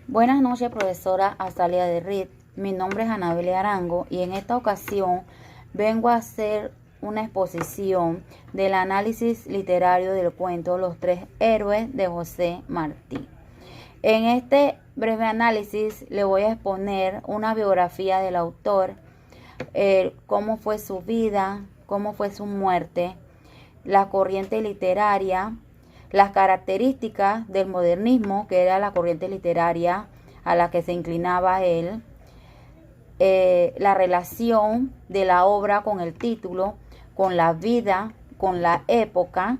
Buenas noches, profesora Azalia de Reed. Mi nombre es Anabel Arango y en esta ocasión vengo a hacer una exposición del análisis literario del cuento Los Tres Héroes de José Martí. En este breve análisis le voy a exponer una biografía del autor, cómo fue su vida, cómo fue su muerte, la corriente literaria, las características del modernismo, que era la corriente literaria a la que se inclinaba él, la relación de la obra con el título, con la vida, con la época.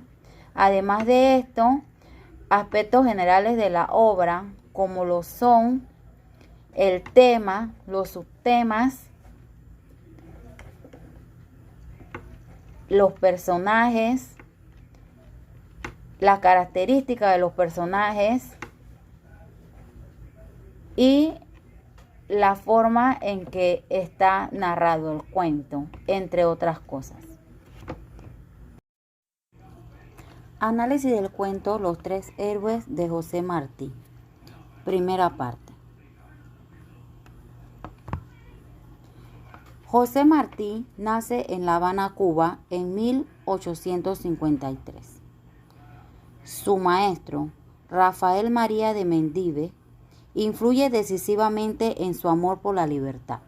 Además de esto, aspectos generales de la obra, como lo son el tema, los subtemas, los personajes, las características de los personajes y la forma en que está narrado el cuento, entre otras cosas. Análisis del cuento Los Tres Héroes de José Martí. Primera parte. José Martí nace en La Habana, Cuba, en 1853. Su maestro, Rafael María de Mendive, influye decisivamente en su amor por la libertad.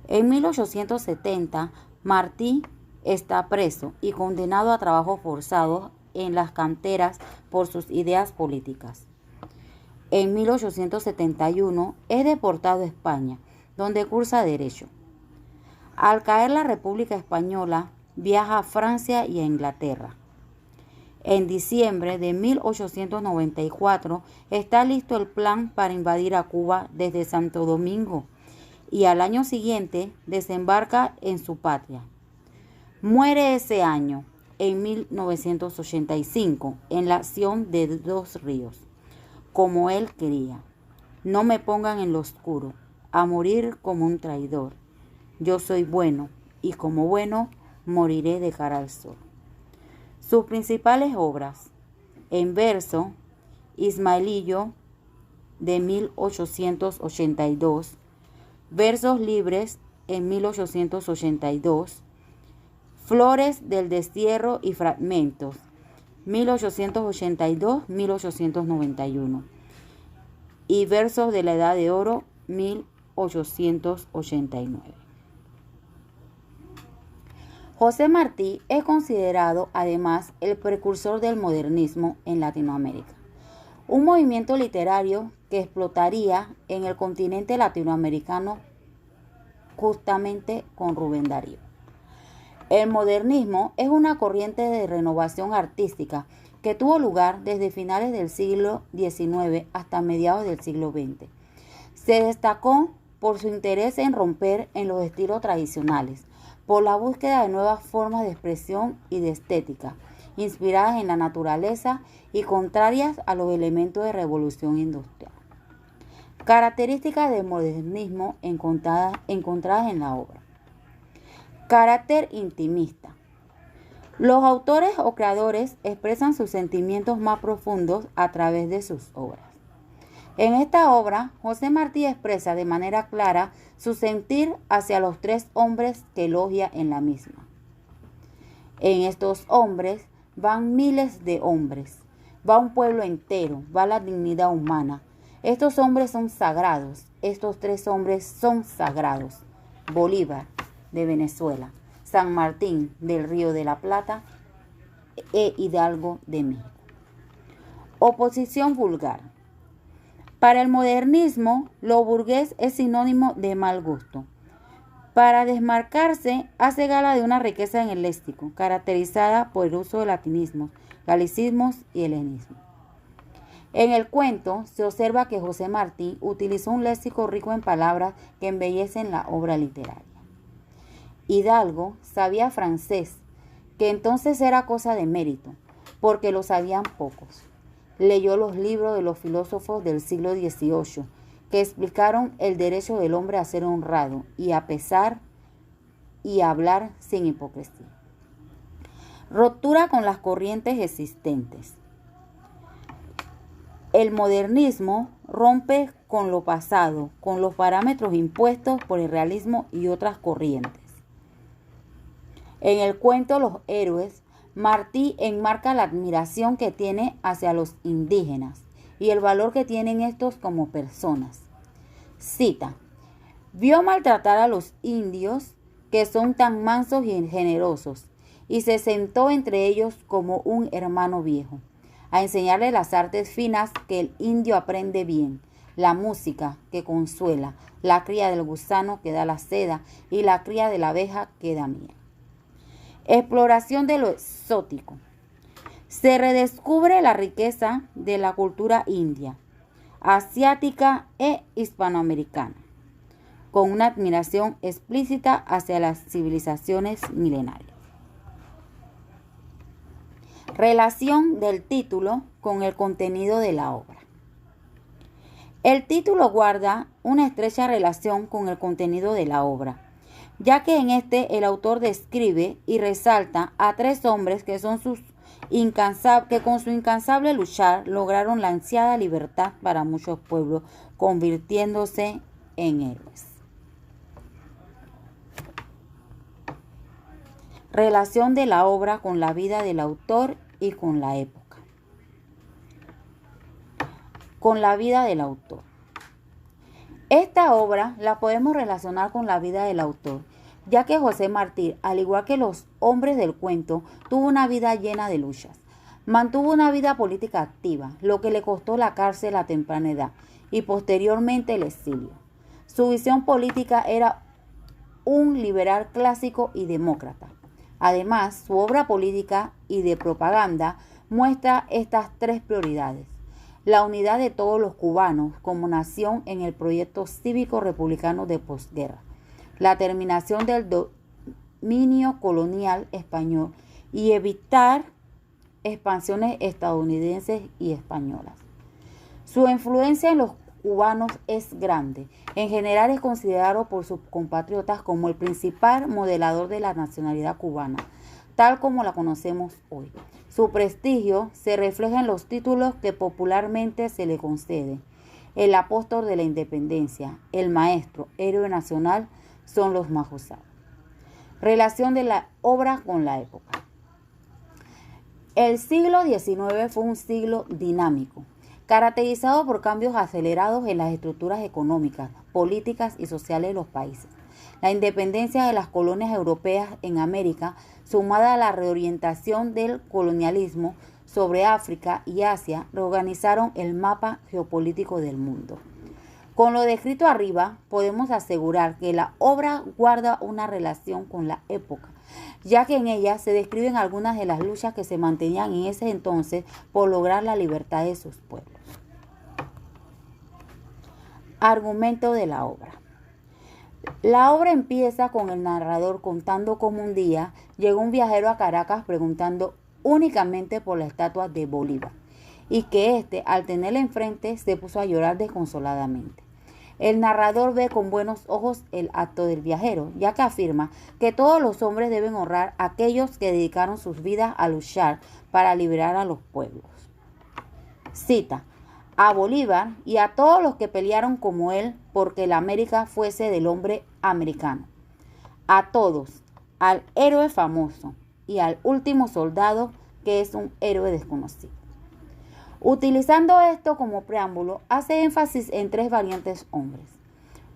En 1870, Martí está preso y condenado a trabajos forzados en las canteras por sus ideas políticas. En 1871 es deportado a España, donde cursa Derecho. Al caer la República Española, viaja a Francia y a Inglaterra. En diciembre de 1894 está listo el plan para invadir a Cuba desde Santo Domingo y al año siguiente desembarca en su patria. Muere ese año, en 1985, en la acción de Dos Ríos, como él quería. No me pongan en lo oscuro, a morir como un traidor. Yo soy bueno y como bueno moriré de cara al sol. Sus principales obras: en verso, Ismaelillo, de 1882, Versos libres, en 1882, Flores del destierro y fragmentos, 1882-1891, y Versos de la Edad de Oro, 1889. José Martí es considerado además el precursor del modernismo en Latinoamérica, un movimiento literario que explotaría en el continente latinoamericano justamente con Rubén Darío. El modernismo es una corriente de renovación artística que tuvo lugar desde finales del siglo XIX hasta mediados del siglo XX. Se destacó por su interés en romper en los estilos tradicionales, por la búsqueda de nuevas formas de expresión y de estética, inspiradas en la naturaleza y contrarias a los elementos de revolución industrial. Características del modernismo encontradas en la obra. Carácter intimista. Los autores o creadores expresan sus sentimientos más profundos a través de sus obras. En esta obra, José Martí expresa de manera clara su sentir hacia los tres hombres que elogia en la misma. En estos hombres van miles de hombres, va un pueblo entero, va la dignidad humana. Estos hombres son sagrados, estos tres hombres son sagrados. Bolívar, de Venezuela, San Martín, del Río de la Plata, e Hidalgo, de México. Oposición vulgar. Para el modernismo, lo burgués es sinónimo de mal gusto. Para desmarcarse, hace gala de una riqueza en el léxico, caracterizada por el uso de latinismos, galicismos y helenismos. En el cuento se observa que José Martí utilizó un léxico rico en palabras que embellecen la obra literaria. Hidalgo sabía francés, que entonces era cosa de mérito, porque lo sabían pocos. Leyó los libros de los filósofos del siglo XVIII, que explicaron el derecho del hombre a ser honrado y a pesar y a hablar sin hipocresía. Ruptura con las corrientes existentes. El modernismo rompe con lo pasado, con los parámetros impuestos por el realismo y otras corrientes. En el cuento Los héroes, Martí enmarca la admiración que tiene hacia los indígenas y el valor que tienen estos como personas. Cita: vio maltratar a los indios, que son tan mansos y generosos, y se sentó entre ellos como un hermano viejo, a enseñarle las artes finas que el indio aprende bien, la música que consuela, la cría del gusano que da la seda y la cría de la abeja que da miel. Exploración de lo exótico. Se redescubre la riqueza de la cultura india, asiática e hispanoamericana, con una admiración explícita hacia las civilizaciones milenarias. Relación del título con el contenido de la obra. El título guarda una estrecha relación con el contenido de la obra, ya que en este el autor describe y resalta a tres hombres que con su incansable luchar lograron la ansiada libertad para muchos pueblos, convirtiéndose en héroes. Relación de la obra con la vida del autor y con la época. Con la vida del autor. Esta obra la podemos relacionar con la vida del autor, ya que José Martí, al igual que los hombres del cuento, tuvo una vida llena de luchas. Mantuvo una vida política activa, lo que le costó la cárcel a temprana edad y posteriormente el exilio. Su visión política era un liberal clásico y demócrata. Además, su obra política y de propaganda muestra estas tres prioridades: la unidad de todos los cubanos como nación en el proyecto cívico republicano de posguerra, la terminación del dominio colonial español y evitar expansiones estadounidenses y españolas. Su influencia en los cubanos es grande. En general es considerado por sus compatriotas como el principal modelador de la nacionalidad cubana, tal como la conocemos hoy. Su prestigio se refleja en los títulos que popularmente se le conceden: el apóstol de la independencia, el maestro, héroe nacional, son los más usados. Relación de la obra con la época. El siglo XIX fue un siglo dinámico, caracterizado por cambios acelerados en las estructuras económicas, políticas y sociales de los países. La independencia de las colonias europeas en América, sumada a la reorientación del colonialismo sobre África y Asia, reorganizaron el mapa geopolítico del mundo. Con lo descrito arriba, podemos asegurar que la obra guarda una relación con la época, ya que en ella se describen algunas de las luchas que se mantenían en ese entonces por lograr la libertad de sus pueblos. Argumento de la obra. La obra empieza con el narrador contando cómo un día llegó un viajero a Caracas preguntando únicamente por la estatua de Bolívar, y que éste, al tenerla enfrente, se puso a llorar desconsoladamente. El narrador ve con buenos ojos el acto del viajero, ya que afirma que todos los hombres deben honrar a aquellos que dedicaron sus vidas a luchar para liberar a los pueblos. Cita: a Bolívar y a todos los que pelearon como él porque la América fuese del hombre americano. A todos, al héroe famoso y al último soldado que es un héroe desconocido. Utilizando esto como preámbulo, hace énfasis en tres valientes hombres: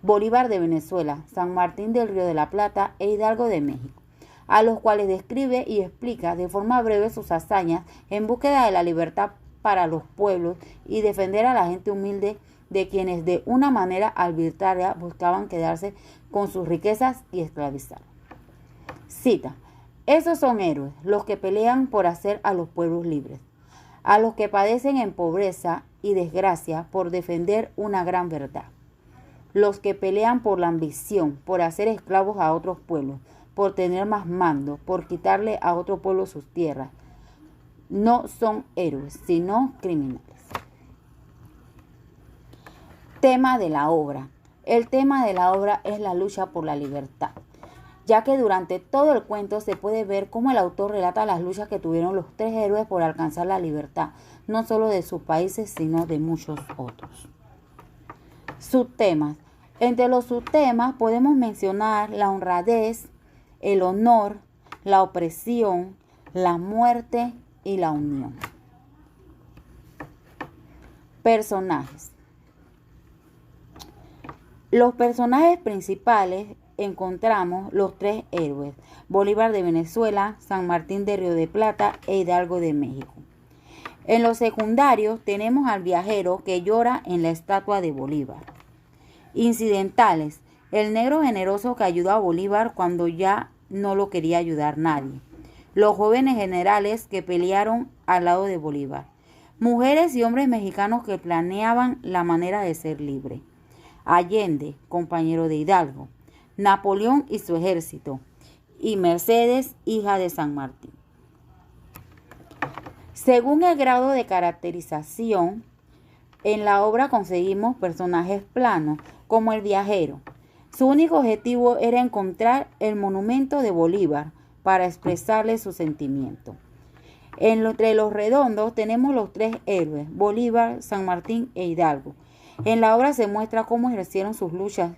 Bolívar de Venezuela, San Martín del Río de la Plata e Hidalgo de México, a los cuales describe y explica de forma breve sus hazañas en búsqueda de la libertad para los pueblos y defender a la gente humilde de quienes de una manera arbitraria buscaban quedarse con sus riquezas y esclavizar. Cita: esos son héroes, los que pelean por hacer a los pueblos libres, a los que padecen en pobreza y desgracia por defender una gran verdad, los que pelean por la ambición, por hacer esclavos a otros pueblos, por tener más mando, por quitarle a otro pueblo sus tierras. No son héroes, sino criminales. Tema de la obra. El tema de la obra es la lucha por la libertad, ya que durante todo el cuento se puede ver cómo el autor relata las luchas que tuvieron los tres héroes por alcanzar la libertad, no solo de sus países, sino de muchos otros. Subtemas. Entre los subtemas podemos mencionar la honradez, el honor, la opresión, la muerte y la unión. Personajes. Los personajes principales encontramos los tres héroes: Bolívar de Venezuela, San Martín de Río de Plata e Hidalgo de México. En los secundarios tenemos al viajero que llora en la estatua de Bolívar. Incidentales: el negro generoso que ayudó a Bolívar cuando ya no lo quería ayudar nadie. Los jóvenes generales que pelearon al lado de Bolívar. Mujeres y hombres mexicanos que planeaban la manera de ser libre. Allende, compañero de Hidalgo. Napoleón y su ejército. Y Mercedes, hija de San Martín. Según el grado de caracterización, en la obra conseguimos personajes planos, como el viajero. Su único objetivo era encontrar el monumento de Bolívar para expresarle su sentimiento. Entre los redondos tenemos los tres héroes: Bolívar, San Martín e Hidalgo. En la obra se muestra cómo ejercieron sus luchas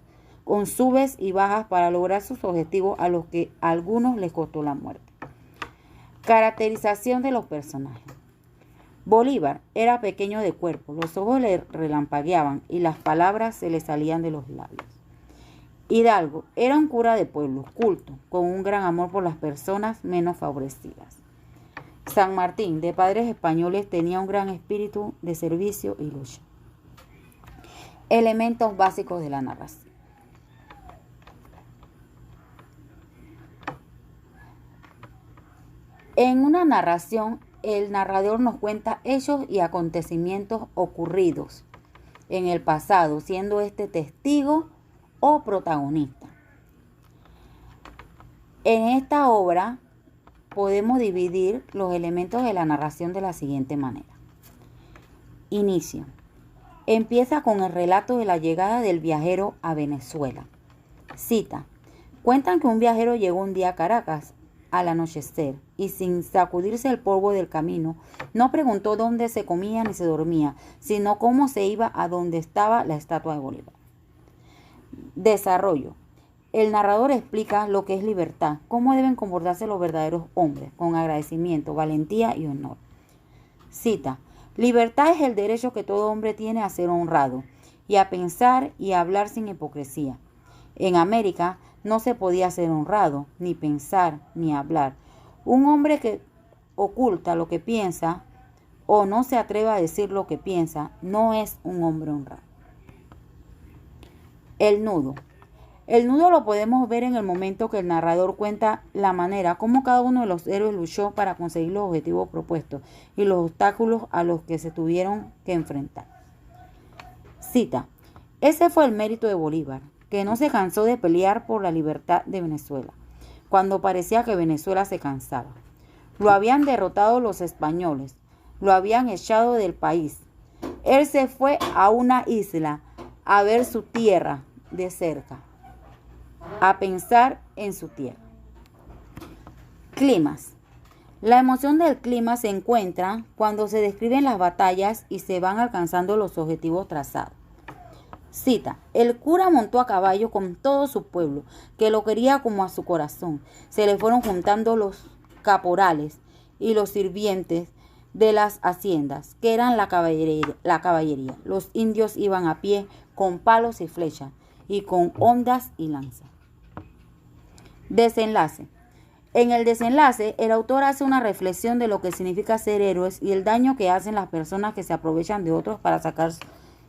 con subes y bajas para lograr sus objetivos, a los que a algunos les costó la muerte. Caracterización de los personajes. Bolívar era pequeño de cuerpo, los ojos le relampagueaban y las palabras se le salían de los labios. Hidalgo era un cura de pueblo, culto, con un gran amor por las personas menos favorecidas. San Martín, de padres españoles, tenía un gran espíritu de servicio y lucha. Elementos básicos de la narración. En una narración, el narrador nos cuenta hechos y acontecimientos ocurridos en el pasado, siendo este testigo o protagonista. En esta obra podemos dividir los elementos de la narración de la siguiente manera. Inicio. Empieza con el relato de la llegada del viajero a Venezuela. Cita. Cuentan que un viajero llegó un día a Caracas al anochecer y, sin sacudirse el polvo del camino, no preguntó dónde se comía ni se dormía, sino cómo se iba a donde estaba la estatua de Bolívar. Desarrollo. El narrador explica lo que es libertad, cómo deben comportarse los verdaderos hombres, con agradecimiento, valentía y honor. Cita. Libertad es el derecho que todo hombre tiene a ser honrado y a pensar y a hablar sin hipocresía. En América no se podía ser honrado, ni pensar, ni hablar. Un hombre que oculta lo que piensa o no se atreve a decir lo que piensa no es un hombre honrado. El nudo. El nudo lo podemos ver en el momento que el narrador cuenta la manera como cada uno de los héroes luchó para conseguir los objetivos propuestos y los obstáculos a los que se tuvieron que enfrentar. Cita. Ese fue el mérito de Bolívar, que no se cansó de pelear por la libertad de Venezuela, cuando parecía que Venezuela se cansaba. Lo habían derrotado los españoles, lo habían echado del país. Él se fue a una isla a ver su tierra de cerca, a pensar en su tierra. Climas. La emoción del clima se encuentra cuando se describen las batallas y se van alcanzando los objetivos trazados. Cita. El cura montó a caballo con todo su pueblo, que lo quería como a su corazón. Se le fueron juntando los caporales y los sirvientes de las haciendas, que eran la caballería. Los indios iban a pie con palos y flechas, y con hondas y lanzas. Desenlace. En el desenlace, el autor hace una reflexión de lo que significa ser héroes y el daño que hacen las personas que se aprovechan de otros para sacar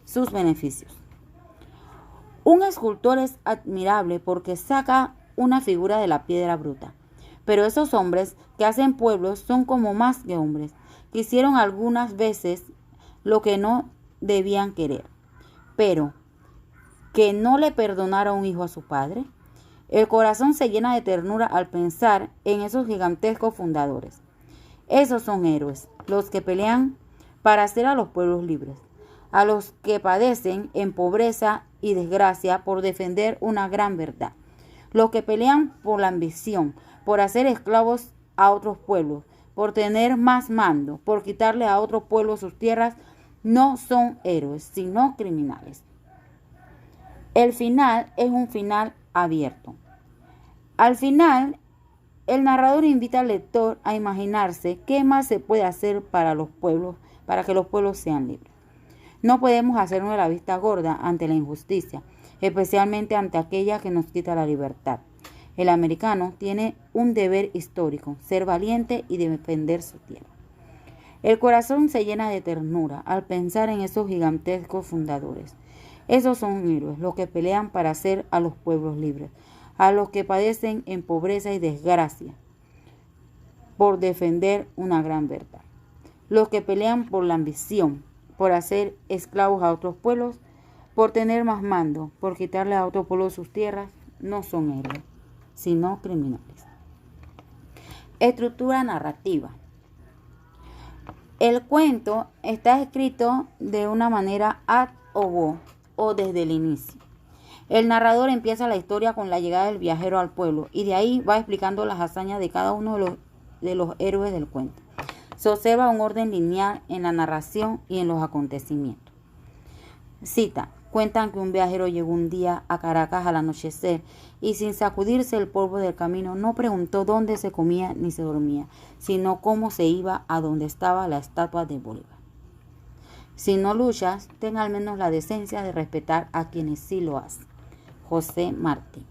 sus beneficios. Un escultor es admirable porque saca una figura de la piedra bruta, pero esos hombres que hacen pueblos son como más que hombres, que hicieron algunas veces lo que no debían querer, pero que no le perdonara un hijo a su padre. El corazón se llena de ternura al pensar en esos gigantescos fundadores. Esos son héroes, los que pelean para hacer a los pueblos libres, a los que padecen en pobreza y desgracia por defender una gran verdad, los que pelean por la ambición, por hacer esclavos a otros pueblos, por tener más mando, por quitarle a otro pueblo sus tierras, no son héroes, sino criminales. El final es un final abierto. Al final, el narrador invita al lector a imaginarse qué más se puede hacer para que los pueblos sean libres. No podemos hacernos la vista gorda ante la injusticia, especialmente ante aquella que nos quita la libertad. El americano tiene un deber histórico, ser valiente y defender su tierra. El corazón se llena de ternura al pensar en esos gigantescos fundadores. Esos son héroes, los que pelean para hacer a los pueblos libres, a los que padecen en pobreza y desgracia por defender una gran verdad. Los que pelean por la ambición, por hacer esclavos a otros pueblos, por tener más mando, por quitarle a otro pueblo sus tierras, no son héroes, sino criminales. Estructura narrativa. El cuento está escrito de una manera ad hoc o desde el inicio. El narrador empieza la historia con la llegada del viajero al pueblo y de ahí va explicando las hazañas de cada uno de los héroes del cuento. Se observa un orden lineal en la narración y en los acontecimientos. Cita: cuentan que un viajero llegó un día a Caracas al anochecer y sin sacudirse el polvo del camino no preguntó dónde se comía ni se dormía, sino cómo se iba a donde estaba la estatua de Bolívar. Si no luchas, ten al menos la decencia de respetar a quienes sí lo hacen. José Martí.